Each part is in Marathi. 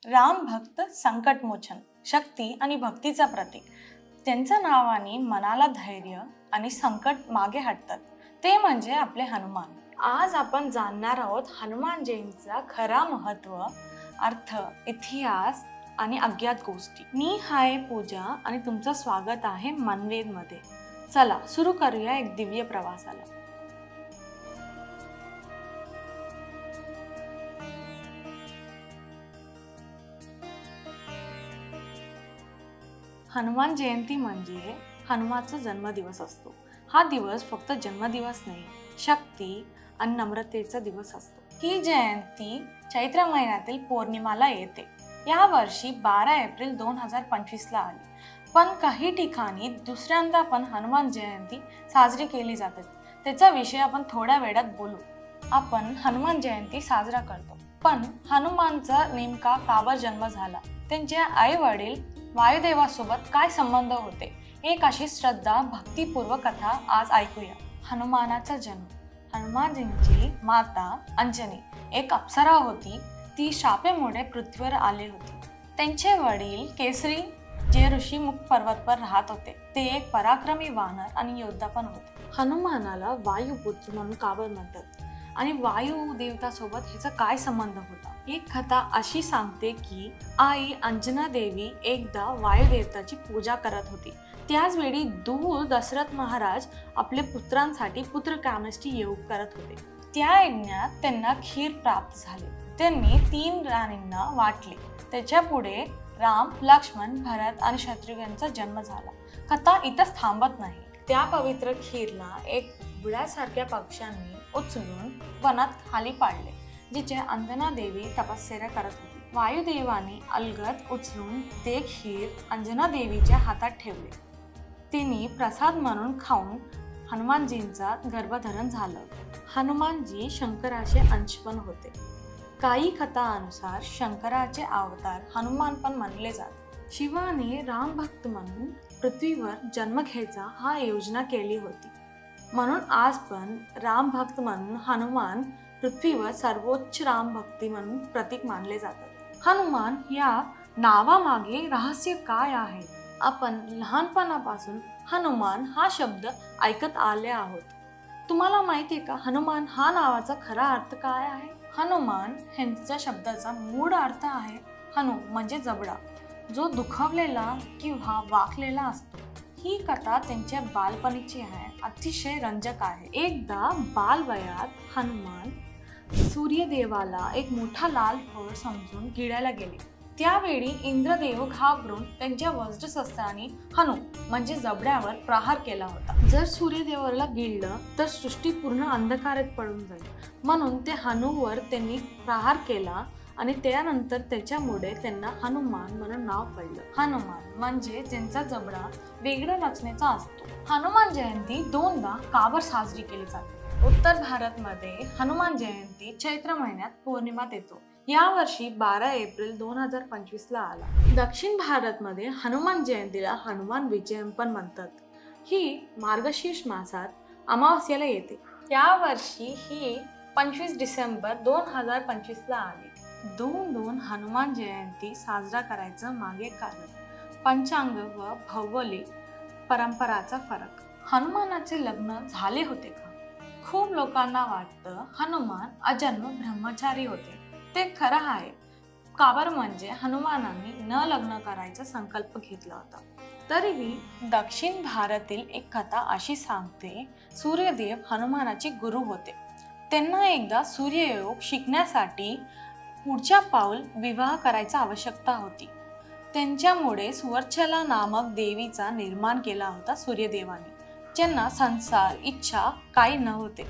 राम भक्त संकटमोचन, शक्ती आणि भक्तीचा प्रतीक. त्यांच्या नावाने मनाला धैर्य आणि संकट मागे हटतात. ते म्हणजे आपले हनुमान. आज आपण जाणणार आहोत हनुमान जयंतीचा खरा महत्व, अर्थ, इतिहास आणि अज्ञात गोष्टी. मी हाय पूजा आणि तुमचं स्वागत आहे मनवेद मध्ये. चला सुरू करूया एक दिव्य प्रवासाला. हनुमान जयंती म्हणजे हनुमानचा जन्मदिवस असतो. हा दिवस फक्त जन्मदिवस नाही, शक्ती आणि नम्रतेचा दिवस असतो. ही जयंती चैत्र महिन्यातील पौर्णिमाला येते. या वर्षी 12 एप्रिल 2025 ला आली. पण काही ठिकाणी दुसऱ्यांदा पण हनुमान जयंती साजरी केली जाते. त्याचा विषय आपण थोड्या वेळात बोलू. आपण हनुमान जयंती साजरा करतो, पण हनुमानचा नेमका का बरं जन्म झाला, त्यांचे आई वडील वायुदेवासोबत काय संबंध होते, एक अशी श्रद्धा भक्तिपूर्व कथा आज ऐकूया. हनुमानाचा जन्म. हनुमानजींची माता अंजनी एक अप्सरा होती. ती शापेमुळे पृथ्वीवर आले होते. त्यांचे वडील केसरी जे ऋषीमुख पर्वतवर राहत होते. ते एक पराक्रमी वानर आणि योद्धा पण होते. हनुमानाला वायुपुत्र म्हणून का बरं म्हणतात आणि वायू देवतासोबत ह्याचा काय संबंध होता? एक कथा अशी सांगते की आई अंजना देवी एकदा वायुदेवताची पूजा करत होती. त्याच वेळी दूर दशरथ महाराज आपल्या पुत्रांसाठी पुत्र कामनेसाठी योग करत होते. त्या यज्ञात त्यांना खीर प्राप्त झाले. त्यांनी 3 राणींना वाटले. त्याच्या पुढे राम, लक्ष्मण, भरत आणि शत्रुघ्नांचा जन्म झाला. कथा इथंच थांबत नाही. त्या पवित्र खीरला एक बुळ्यासारख्या पक्ष्यांनी उचलून वनात खाली पाडले, जिथे अंजना देवी तपश्चर्या करत होती. वायुदेवाने अलगद उचलून ते खीर अंजना देवीच्या हातात ठेवले. तिने प्रसाद म्हणून खाऊन हनुमानजींचा गर्भधारण झालं. हनुमानजी शंकराचे अंश पण होते. काही कथांनुसार शंकराचे अवतार हनुमान पण मानले जातात. शिवाने राम भक्त म्हणून पृथ्वीवर जन्म घ्यायचा हा योजना केली होती. म्हणून आज पण राम भक्त म्हणून हनुमान पृथ्वीवर सर्वोच्च राम भक्ती म्हणून प्रतीक मानले जातात. हनुमान या नावामागे रहस्य काय आहे? आपण लहानपणापासून हनुमान हा शब्द ऐकत आले आहोत. तुम्हाला माहिती आहे का हनुमान हा नावाचा खरा अर्थ काय आहे? हनुमान ह्यांच्या शब्दाचा मूळ अर्थ आहे हनु म्हणजे जबडा, जो दुखावलेला किंवा वाकलेला असतो. ही कथा त्यांच्या बालपणीची आहे. अतिशय रंजक आहे. एकदा बालवयात हनुमान सूर्यदेवाला एक मोठा लाल फळ समजून गिळायला गेले. त्यावेळी इंद्रदेव घाबरून त्यांच्या वज्रशस्त्राने हनु म्हणजे जबड्यावर प्रहार केला होता. जर सूर्यदेवाला गिळलं तर सृष्टी पूर्ण अंधकारात पडून जाईल, म्हणून ते हनुवर त्यांनी प्रहार केला आणि त्यानंतर त्याच्यामुळे त्यांना हनुमान म्हणून नाव पडलं. हनुमान म्हणजे त्यांचा जबडा वेगळ्या रचनेचा असतो. हनुमान जयंती 2दा का बरं साजरी केली जाते? उत्तर भारतमध्ये हनुमान जयंती चैत्र महिन्यात पौर्णिमात येतो. या वर्षी 12 एप्रिल 2025 ला आला. दक्षिण भारतमध्ये हनुमान जयंतीला हनुमान विजयम पण म्हणतात. ही मार्गशीर्ष मासात अमावास्येला येते. या वर्षी ही 25 डिसेंबर 2025 ला आली. 2 हनुमान जयंती साजरा करायचं मागे कारण पंचांग व भौगोलिक परंपराचा फरक. हनुमानाचे लग्न झाले होते का? खूप लोकांना वाटतं हनुमान अजन्म ब्रह्मचारी होते. ते खरं आहे. का बरं म्हणजे हनुमानांनी न लग्न करायचा संकल्प घेतला होता. तरीही दक्षिण भारतातील एक कथा अशी सांगते सूर्यदेव हनुमानाचे गुरु होते. त्यांना एकदा सूर्ययोग शिकण्यासाठी पुढच्या पाऊल विवाह करायचा आवश्यकता होती. त्यांच्यामुळे सुवर्चला नामक देवीचा निर्माण केला होता सूर्यदेवाने, ज्यांना संसार इच्छा काही नव्हते.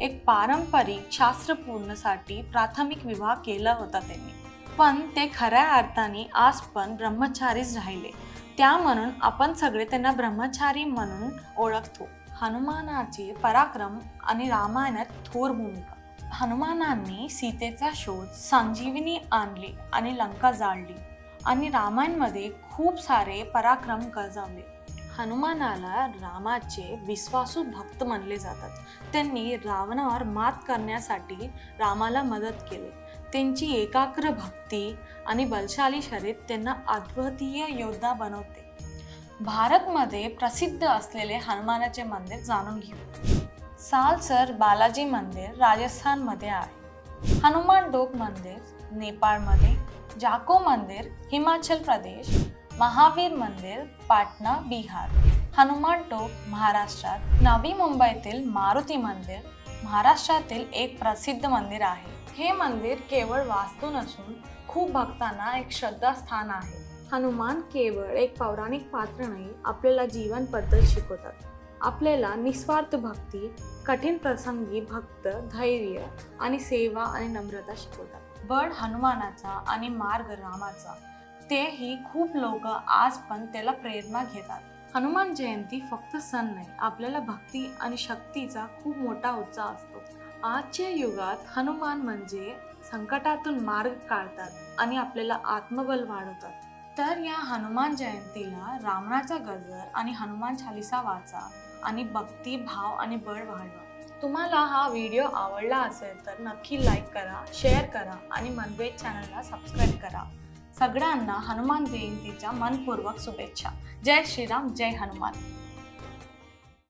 एक पारंपरिक शास्त्र पूर्णसाठी प्राथमिक विवाह केला होता त्यांनी. पण ते खऱ्या अर्थाने आज पण ब्रह्मचारीच राहिले. त्या म्हणून आपण सगळे त्यांना ब्रह्मचारी म्हणून ओळखतो. हनुमानाचे पराक्रम आणि रामायणात थोर भूमिका. हनुमानांनी सीतेचा शोध, संजीवनी आणली आणि लंका जाळली आणि रामायणमध्ये खूप सारे पराक्रम गाजवले. हनुमानाला रामाचे विश्वासू भक्त मानले जातात. त्यांनी रावणावर मात करण्यासाठी रामाला मदत केली. त्यांची एकाग्र भक्ती आणि बलशाली शरीर त्यांना अद्वितीय योद्धा बनवते. भारतमध्ये प्रसिद्ध असलेले हनुमानाचे मंदिर जाणून घेऊ. सालसर बालाजी मंदिर राजस्थानमध्ये आहे. हनुमान डोक मंदिर नेपाळमध्ये, जाको मंदिर हिमाचल प्रदेश, महावीर मंदिर पाटणा बिहार, हनुमान टोक महाराष्ट्रात, नवी मुंबईतील मारुती मंदिर महाराष्ट्रातील एक प्रसिद्ध मंदिर आहे. हे मंदिर केवळ वास्तू नसून खूप भक्तांना एक श्रद्धास्थान आहे. हनुमान केवळ एक पौराणिक पात्र नाही, आपल्याला जीवन पद्धत शिकवतात. आपल्याला निस्वार्थ भक्ती, कठीण प्रसंगी भक्त, धैर्य आणि सेवा आणि नम्रता शिकवतात. बळ हनुमानाचा आणि मार्ग रामाचा, तेही खूप लोक आज पण त्याला प्रेरणा घेतात. हनुमान जयंती फक्त सण नाही, आपल्याला भक्ती आणि शक्तीचा खूप मोठा उत्साह असतो. आजच्या युगात हनुमान म्हणजे संकटातून मार्ग काढतात आणि आपल्याला आत्मबल वाढवतात. तर या हनुमान जयंतीला रामाचा गजर आणि हनुमान चालीसा वाचा आणि भक्ती, भाव आणि बळ वाढवा. तुम्हाला हा व्हिडिओ आवडला असेल तर नक्की लाईक करा, शेअर करा आणि मनवेद चॅनलला सबस्क्राईब करा. सगळ्यांना हनुमान जयंतीच्या मनपूर्वक शुभेच्छा. जय श्रीराम, जय हनुमान.